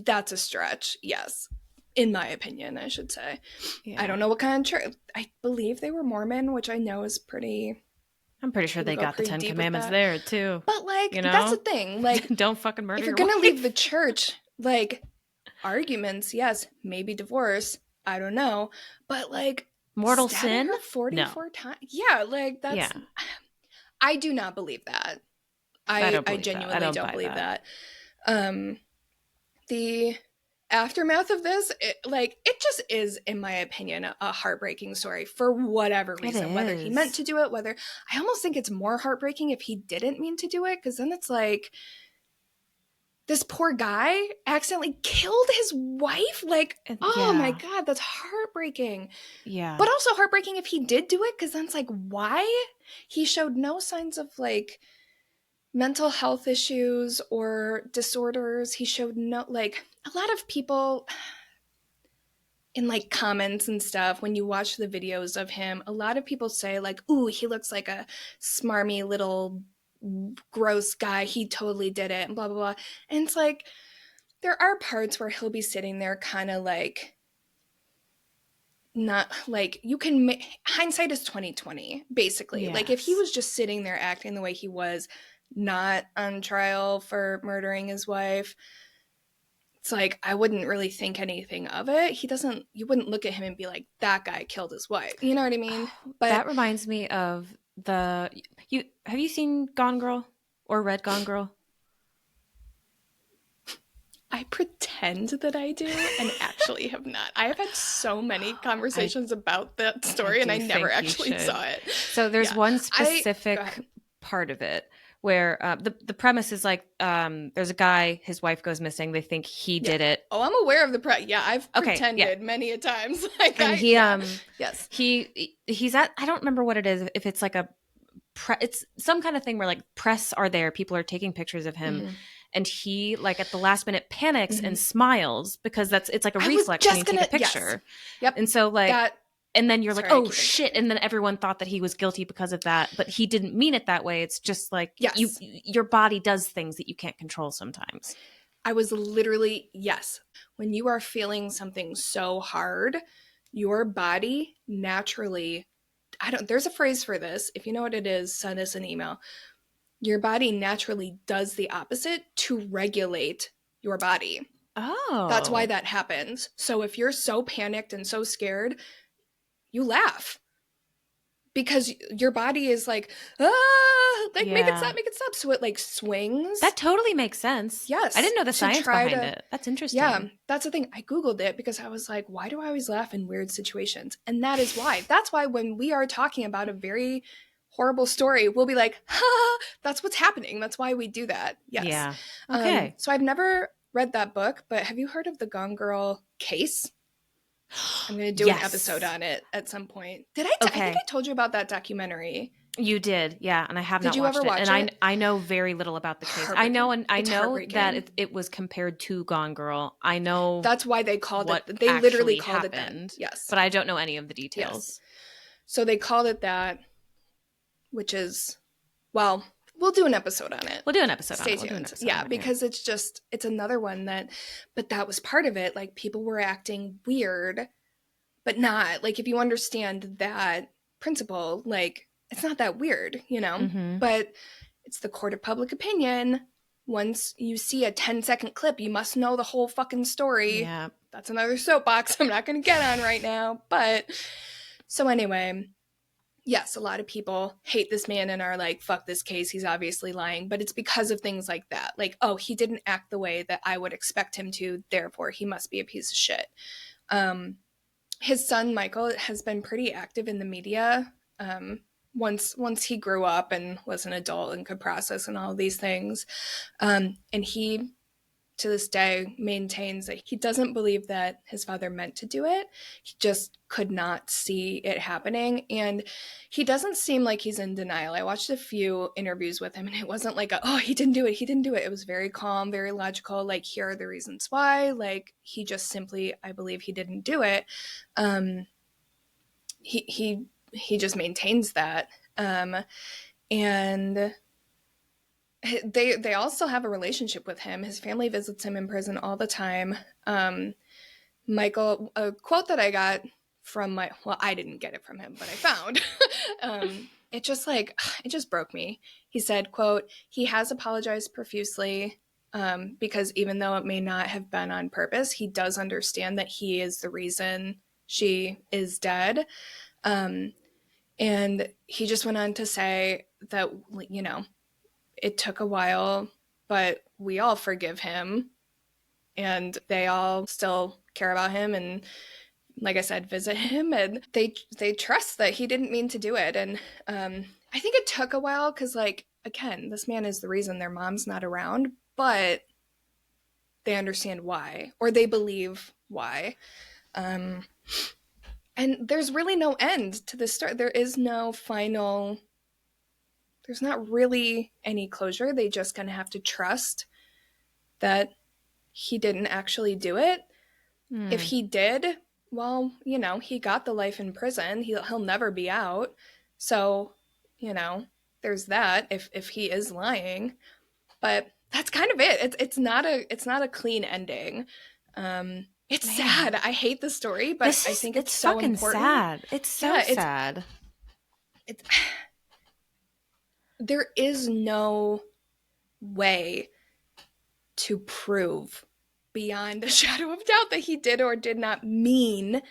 that's a stretch, yes. In my opinion, I should say. Yeah. I don't know what kind of church. I believe they were Mormon, which I know is pretty. I'm pretty sure they got the 10 Commandments there, too. But, like, that's the thing. Like, don't fucking murder if you're your going wife. to leave the church, like, arguments, yes, maybe divorce. I don't know. But, like, mortal sin? Her 44 times. Yeah, like, that's. Yeah. I do not believe that. I genuinely don't believe that. The aftermath of this, it just is, in my opinion, a heartbreaking story for whatever reason. Whether he meant to do it, I almost think it's more heartbreaking if he didn't mean to do it, because then it's like, this poor guy accidentally killed his wife. Like, oh my God, that's heartbreaking. Yeah. But also heartbreaking if he did do it, because then it's like, why? He showed no signs of like mental health issues or disorders. He showed no, like, a lot of people in like comments and stuff, when you watch the videos of him, a lot of people say like, ooh, he looks like a smarmy little gross guy. He totally did it and blah, blah, blah. And it's like, there are parts where he'll be sitting there kind of like, not like, you can hindsight is 2020 basically. Yes. Like if he was just sitting there acting the way he was, not on trial for murdering his wife, it's like I wouldn't really think anything of it. You wouldn't look at him and be like, that guy killed his wife, you know what I mean? But that reminds me of have you seen Gone Girl or read Gone Girl? I pretend that I do and actually have not. I have had so many conversations about that story and I never actually saw it. So there's one specific part of it where the premise is like there's a guy, his wife goes missing. They think he did it. Oh, I'm aware of the I've pretended many a times. Like and he's at, I don't remember what it is. If it's like it's some kind of thing where like press are there, people are taking pictures of him. Mm-hmm. And he, like, at the last minute panics and smiles because it's like a reflex when you take a picture. Yes. Yep. And so, like, and then you're like, oh, shit. And then everyone thought that he was guilty because of that. But he didn't mean it that way. It's just like your body does things that you can't control sometimes. I was literally, when you are feeling something so hard, your body naturally, there's a phrase for this. If you know what it is, send us an email. Your body naturally does the opposite to regulate your body. Oh. That's why that happens. So if you're so panicked and so scared, you laugh. Because your body is like, make it stop. So it like swings. That totally makes sense. Yes. I didn't know the science behind it. That's interesting. Yeah, that's the thing. I Googled it because I was like, why do I always laugh in weird situations? And that is why. That's why when we are talking about a very horrible story, we'll be like, that's what's happening. That's why we do that. Yes. Yeah. Okay. So I've never read that book, but have you heard of the Gone Girl case? I'm going to do an episode on it at some point. Did I? I think I told you about that documentary. You did, yeah, and I have not watched it. Did you ever watch it? And I know very little about the case. I know that it was compared to Gone Girl. I know that's why they called it. They literally called it that. Yes, but I don't know any of the details. Yes. So they called it that. Which is, well, we'll do an episode on it. We'll do an episode on it. Stay tuned. Yeah, because it's another one but that was part of it. Like, people were acting weird, but not. Like, if you understand that principle, like, it's not that weird, you know? Mm-hmm. But it's the court of public opinion. Once you see a 10-second clip, you must know the whole fucking story. Yeah. That's another soapbox I'm not going to get on right now. But, so anyway... Yes, a lot of people hate this man and are like, fuck this case, he's obviously lying. But it's because of things like that. Like, oh, he didn't act the way that I would expect him to, therefore he must be a piece of shit. His son, Michael, has been pretty active in the media once he grew up and was an adult and could process and all of these things. And he, to this day, maintains that he doesn't believe that his father meant to do it. He just could not see it happening. And he doesn't seem like he's in denial. I watched a few interviews with him and it wasn't like, he didn't do it. It was very calm, very logical. Like, here are the reasons why. Like, he just simply, I believe he didn't do it. He just maintains that. And they all still have a relationship with him. His family visits him in prison all the time. Michael, a quote that I got from I didn't get it from him, but I found, it just broke me. He said, quote, he has apologized profusely because even though it may not have been on purpose, he does understand that he is the reason she is dead. And he just went on to say that, you know, it took a while, but we all forgive him and they all still care about him and, like I said, visit him, and they trust that he didn't mean to do it. And I think it took a while because, like, again, this man is the reason their mom's not around, but they understand why, or they believe why. And there's really no end to this story. There is no final, there's not really any closure. They just kind of have to trust that he didn't actually do it. If he did, well, you know, he got the life in prison. He'll never be out. So, you know, there's that if he is lying. But that's kind of it. It's not a clean ending. It's sad. I hate the story, but I think it's so fucking important. Sad. It's so sad. There is no way to prove beyond a shadow of doubt that he did or did not mean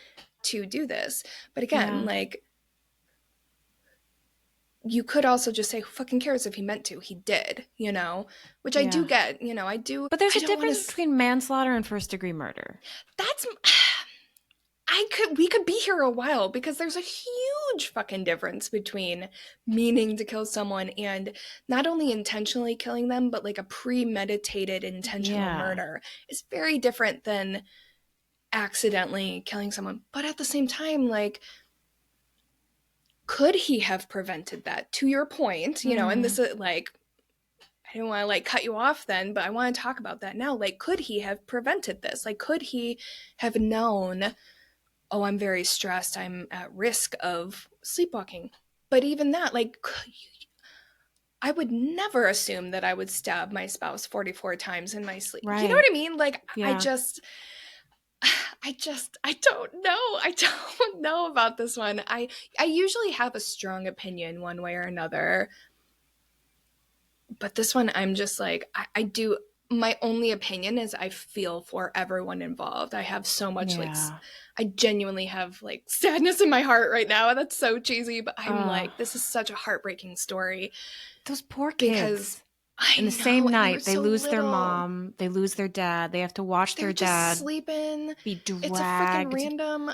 to do this. But again, like, you could also just say, who fucking cares if he meant to? He did, you know? Which I do get, you know, I do. But there's a difference between manslaughter and first-degree murder. That's... we could be here a while, because there's a huge fucking difference between meaning to kill someone and not only intentionally killing them, but like a premeditated intentional murder. It's very different than accidentally killing someone. But at the same time, like, could he have prevented that? To your point, you know, and this is like, I didn't want to like cut you off then, but I want to talk about that now. Like, could he have prevented this? Like, could he have known, oh, I'm very stressed, I'm at risk of sleepwalking? But even that, like, I would never assume that I would stab my spouse 44 times in my sleep. Right. You know what I mean? Like, I don't know. I don't know about this one. I usually have a strong opinion one way or another. But this one, I'm just like, I do. My only opinion is I feel for everyone involved. I have so much I genuinely have like sadness in my heart right now. That's so cheesy, but I'm like, this is such a heartbreaking story. Those poor kids. In the same night, they lose their mom, they lose their dad, they have to watch their dad just sleeping. Be dragged. It's a freaking random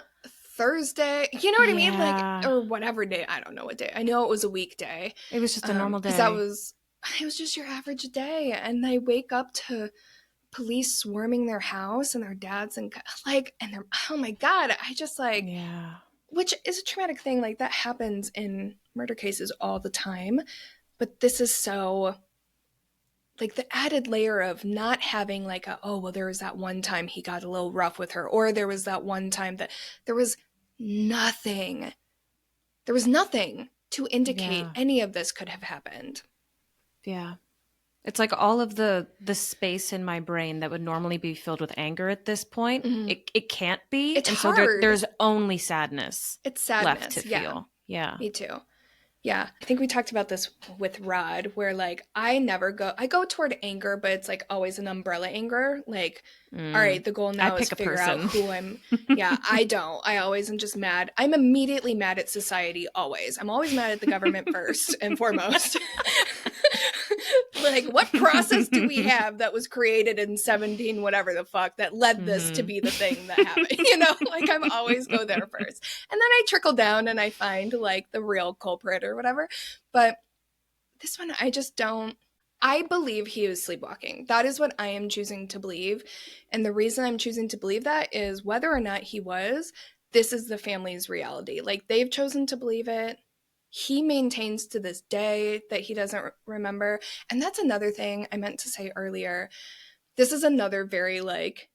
Thursday. You know what I mean? Like, or whatever day. I don't know what day. I know it was a weekday. It was just a normal day. Because it was just your average day. And they wake up to police swarming their house and their dads and like, and they're, oh my God, I just like, which is a traumatic thing. Like, that happens in murder cases all the time. But this is so, like, the added layer of not having like oh, well, there was that one time he got a little rough with her, or there was that one time that there was nothing to indicate any of this could have happened. Yeah. It's like all of the space in my brain that would normally be filled with anger at this point, it can't be. It's and hard. So there's only sadness. It's sadness left to feel. Yeah. Me too. Yeah, I think we talked about this with Rod, where like I go toward anger, but it's like always an umbrella anger. Like, all right, the goal now is to figure out who I'm. Yeah, I don't. I always am just mad. I'm immediately mad at society. Always. I'm always mad at the government first and foremost. Like, what process do we have that was created in 17 whatever the fuck that led this to be the thing that happened? You know, like, I'm always go there first, and then I trickle down and I find like the real culprit or whatever. But this one, I just don't. I believe he was sleepwalking. That is what I am choosing to believe, and the reason I'm choosing to believe that is whether or not he was, this is the family's reality. Like, they've chosen to believe it. He maintains to this day that he doesn't remember. And that's another thing I meant to say earlier. This is another very, like,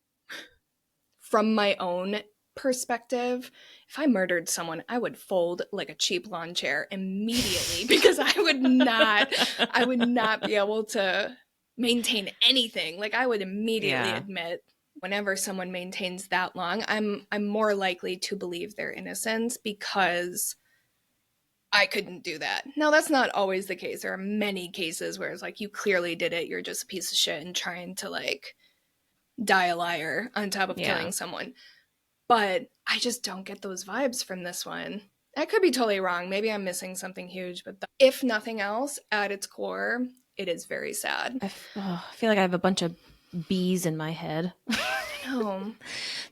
from my own perspective, if I murdered someone, I would fold like a cheap lawn chair immediately, because I would not be able to maintain anything. Like, I would immediately admit, whenever someone maintains that long, I'm more likely to believe their innocence, because I couldn't do that. Now, that's not always the case. There are many cases where it's like, you clearly did it. You're just a piece of shit and trying to like die a liar on top of killing someone. But I just don't get those vibes from this one. I could be totally wrong. Maybe I'm missing something huge. But if nothing else, at its core, it is very sad. I feel like I have a bunch of bees in my head. No.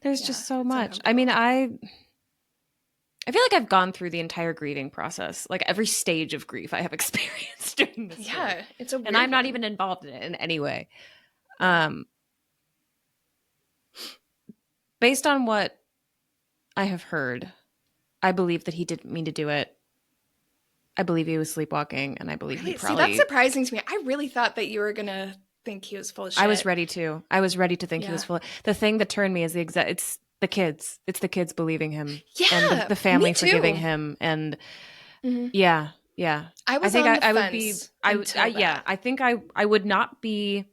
There's just so much. I mean, I feel like I've gone through the entire grieving process. Like, every stage of grief I have experienced during this. Yeah, it's a weird and I'm not even involved in it in any way. based on what I have heard, I believe that he didn't mean to do it. I believe he was sleepwalking, and I believe he Really? See, probably... that's surprising to me. I really thought that you were going to think he was full of shit. I was ready to. I was ready to think he was full of... The thing that turned me is it's the kids. It's the kids believing him. Yeah, and the family me too. forgiving him. And yeah. I was think on the I would fence be. until that. I think I would not be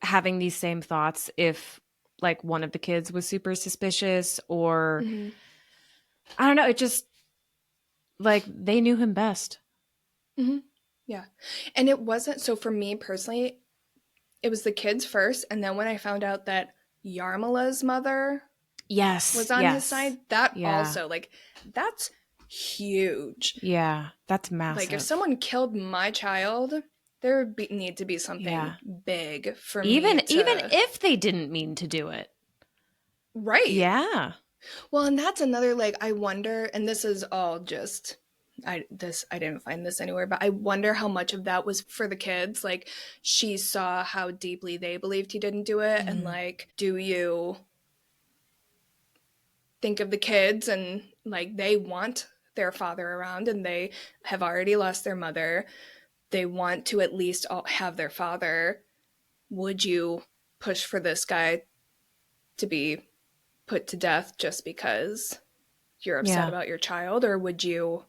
having these same thoughts if like one of the kids was super suspicious or I don't know. It just like they knew him best. Yeah. And it wasn't, so for me personally, it was the kids first. And then when I found out that Yarmala's mother was on his side, that also, like, that's huge. Yeah, that's massive. Like, if someone killed my child, there would need to be something big for me to... Even if they didn't mean to do it. Right. Yeah. Well, and that's another, like, I wonder, and this is all just... I didn't find this anywhere, but I wonder how much of that was for the kids. Like, she saw how deeply they believed he didn't do it, and like, do you think of the kids and like they want their father around and they have already lost their mother? They want to at least have their father. Would you push for this guy to be put to death just because you're upset about your child, or would you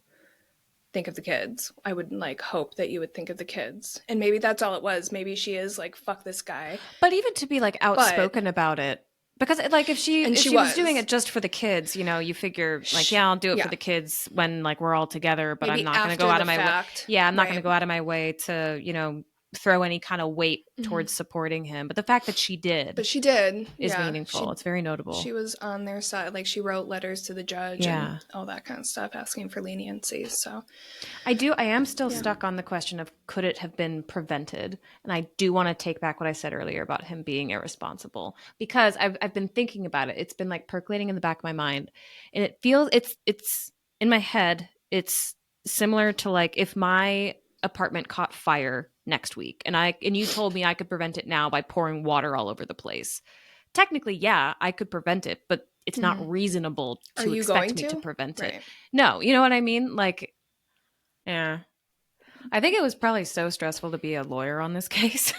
think of the kids? I would like hope that you would think of the kids. And maybe that's all it was. Maybe she is like, fuck this guy. But even to be like outspoken about it, because like if she was doing it just for the kids, you know, you figure like, yeah, I'll do it for the kids when like we're all together, but maybe I'm not going to go out of my way. Yeah, I'm not going to go out of my way to, you know, throw any kind of weight towards supporting him. But the fact that she did. But she did. Is meaningful. It's very notable. She was on their side. Like, she wrote letters to the judge and all that kind of stuff, asking for leniency. So I am still stuck on the question of could it have been prevented? And I do want to take back what I said earlier about him being irresponsible, because I've been thinking about it. It's been like percolating in the back of my mind, and it feels it's in my head. It's similar to like if my apartment caught fire next week and you told me I could prevent it now by pouring water all over the place. Technically, yeah, I could prevent it, but it's not reasonable to expect me to prevent it. No, you know what I mean? Like, yeah. I think it was probably so stressful to be a lawyer on this case.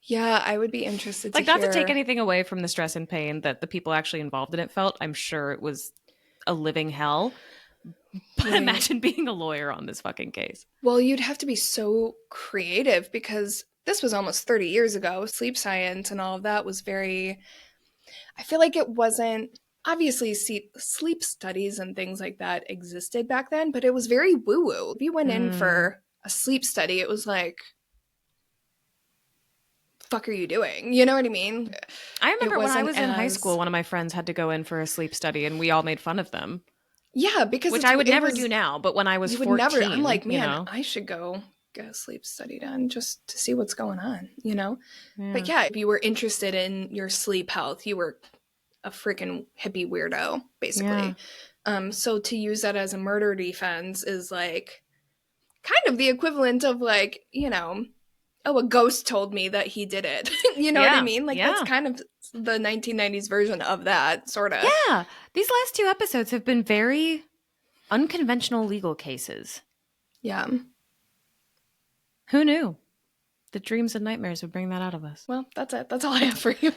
Yeah, I would be interested to like, not to take anything away from the stress and pain that the people actually involved in it felt. I'm sure it was a living hell. But imagine being a lawyer on this fucking case. Well, you'd have to be so creative because this was almost 30 years ago. Sleep science and all of that was very... I feel like it wasn't... Obviously, sleep studies and things like that existed back then, but it was very woo-woo. If you went in for a sleep study, it was like... fuck are you doing? You know what I mean? I remember when I was in high school, one of my friends had to go in for a sleep study and we all made fun of them. Yeah, because which I would never do now, but when I was 14, I'm like, man, you know? I should go get a sleep study done just to see what's going on, you know? Yeah. But yeah, if you were interested in your sleep health, you were a freaking hippie weirdo, basically. Yeah. So to use that as a murder defense is like kind of the equivalent of like, you know, oh, a ghost told me that he did it. You know what I mean? Like that's kind of the 1990s version of that, sort of. Yeah. These last 2 episodes have been very unconventional legal cases. Yeah. Who knew? The dreams and nightmares would bring that out of us. Well, that's it. That's all I have for you.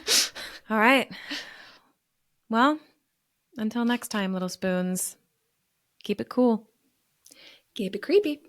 All right. Well, until next time, little spoons. Keep it cool. Keep it creepy.